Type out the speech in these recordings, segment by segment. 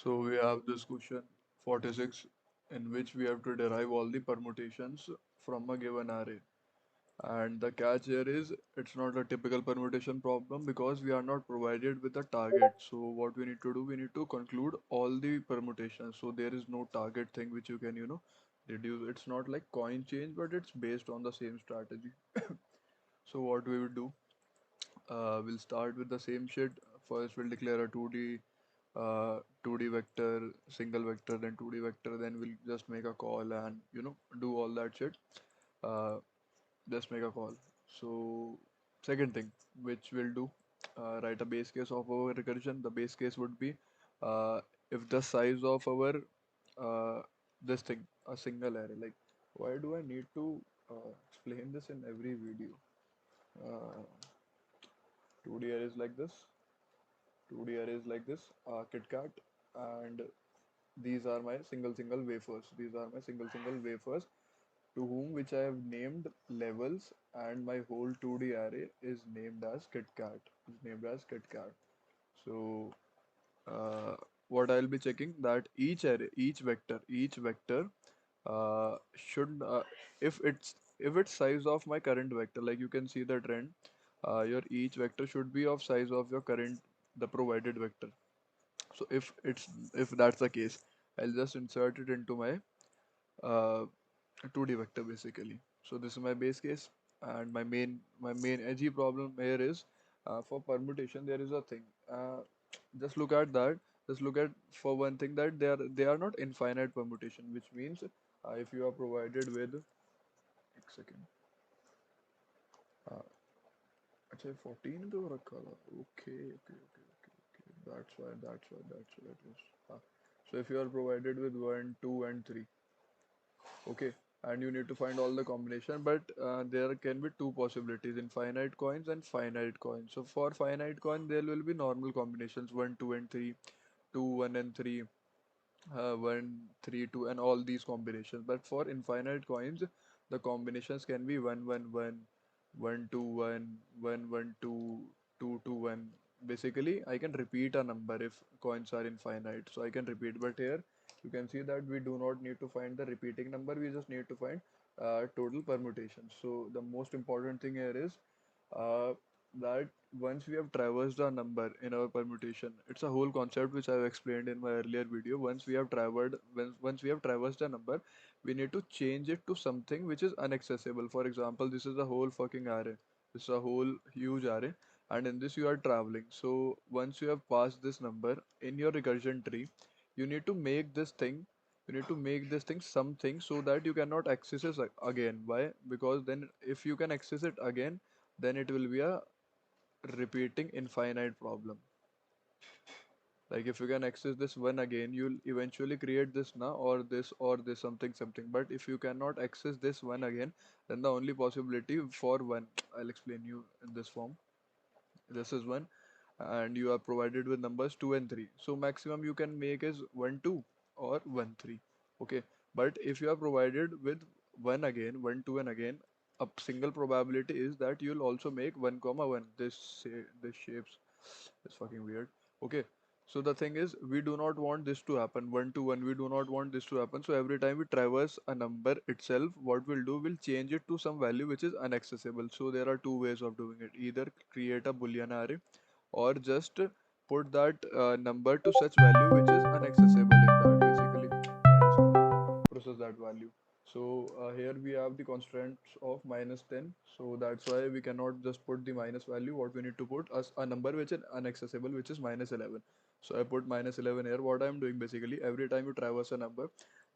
So we have this question 46 in which we have to derive all the permutations from a given array. And the catch here is it's not a typical permutation problem because we are not provided with a target. So what we need to do, we need to conclude all the permutations. So there is no target thing which you can, reduce. It's not like coin change, but it's based on the same strategy. So what we will do, we'll start with the same shit. First, we'll declare a 2D vector, single vector, then 2D vector. Then we'll just make a call and do all that shit. Uh, just make a call. So second thing, which we'll do, write a base case of our recursion. The base case would be if the size of our this thing, a single array. Like, why do I need to explain this in every video? Uh, 2D arrays like this, 2D arrays like this, KitKat, and these are my single wafers. These are my single wafers to whom which I have named levels, and my whole 2D array is named as KitKat. Is named as KitKat. So what I'll be checking that each array, each vector should if it's size of my current vector, like you can see the trend, your each vector should be of size of your current the provided vector. So if that's the case, I'll just insert it into my uh, 2D vector basically. So this is my base case, and my main edgy problem here is for permutation there is a thing. Just look at that. Just look at for one thing that they are not infinite permutation, which means if you are provided with एक second. Uh, अच्छा 14 तो रखा था. Okay. That's why it was. So if you are provided with 1, 2, and 3, okay, and you need to find all the combination, but there can be two possibilities: infinite coins and finite coins. So for finite coin there will be normal combinations 1, 2, and 3, 2, 1, and 3, 1, 3, 2, and all these combinations. But for infinite coins the combinations can be 1, 1, 1, 1, 2, 1, 1, 1, 2, 2, 2, 1. Basically I can repeat a number if coins are infinite, so I can repeat. But here you can see that we do not need to find the repeating number, we just need to find total permutations. So the most important thing here is uh, that once we have traversed a number in our permutation, it's a whole concept which I've explained in my earlier video. Once we have traversed a number, we need to change it to something which is inaccessible. For example, this is a whole fucking array. This is a whole huge array, and in this you are traveling. So once you have passed this number in your recursion tree, you need to make this thing something so that you cannot access it again. Why? Because then if you can access it again, then it will be a repeating infinite problem. Like if you can access this one again, you'll eventually create this now, or this something. But if you cannot access this one again, then the only possibility for one, I'll explain you in this form. This is one, and you are provided with numbers 2 and 3. So maximum you can make is 1 2 or 1 3. Okay, but if you are provided with 1 again, 1 2, and again, a single probability is that you'll also make 1 comma 1. This shapes is fucking weird. Okay, so the thing is, we do not want this to happen. 1 to 1, we do not want this to happen. So every time we traverse a number itself, what we'll do, we'll change it to some value which is inaccessible. So there are two ways of doing it: either create a boolean array, or just put that number to such value which is inaccessible in that, basically, and process that value. So here we have the constraints of -10, so that's why we cannot just put the minus value. What we need to put as a number which is inaccessible, which is -11. So I put -11 here. What I'm doing, basically, every time you traverse a number,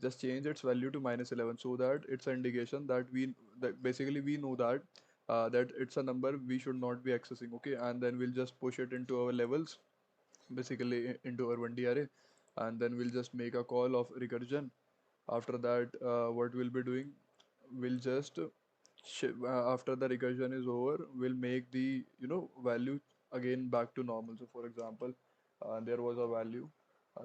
just change its value to -11, so that it's an indication that that basically we know that it's a number we should not be accessing. Okay, and then we'll just push it into our levels, basically into our 1D array, and then we'll just make a call of recursion. After that, what we'll be doing, we'll just after the recursion is over, we'll make the value again back to normal. So for example, there was a value,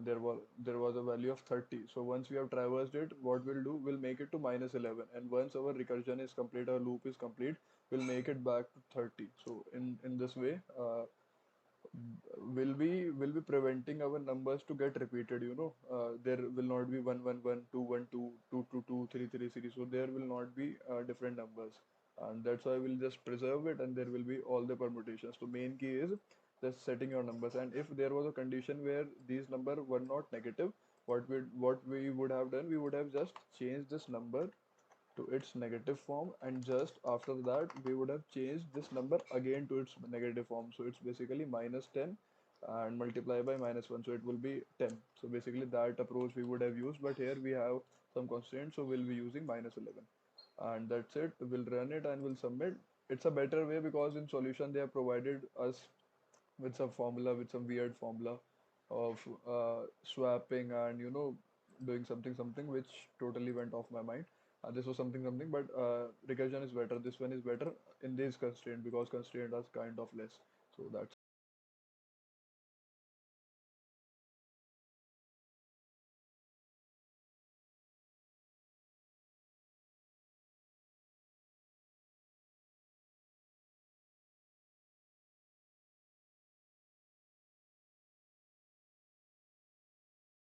there was a value of 30. So once we have traversed it, what we'll do, we'll make it to -11, and once our recursion is complete, our loop is complete, we'll make it back to 30. So in this way, will be preventing our numbers to get repeated. There will not be 1 1 1 2 1 2 2 2 2 3 3 series, so there will not be different numbers, and that's why we'll just preserve it, and there will be all the permutations. So main key is just setting your numbers, and if there was a condition where these number were not negative, what we would have done, we would have just changed this number to its negative form, and just after that we would have changed this number again to its negative form. So it's basically minus 10 and multiply by minus 1, so it will be 10. So basically that approach we would have used, but here we have some constraints, so we'll be using minus 11, and that's it. We'll run it and we'll submit. It's a better way because in solution they have provided us with some formula, with some weird formula of swapping, and doing something something which totally went off my mind. This was something something, but recursion is better. This one is better in this constraint because constraint is kind of less. So that's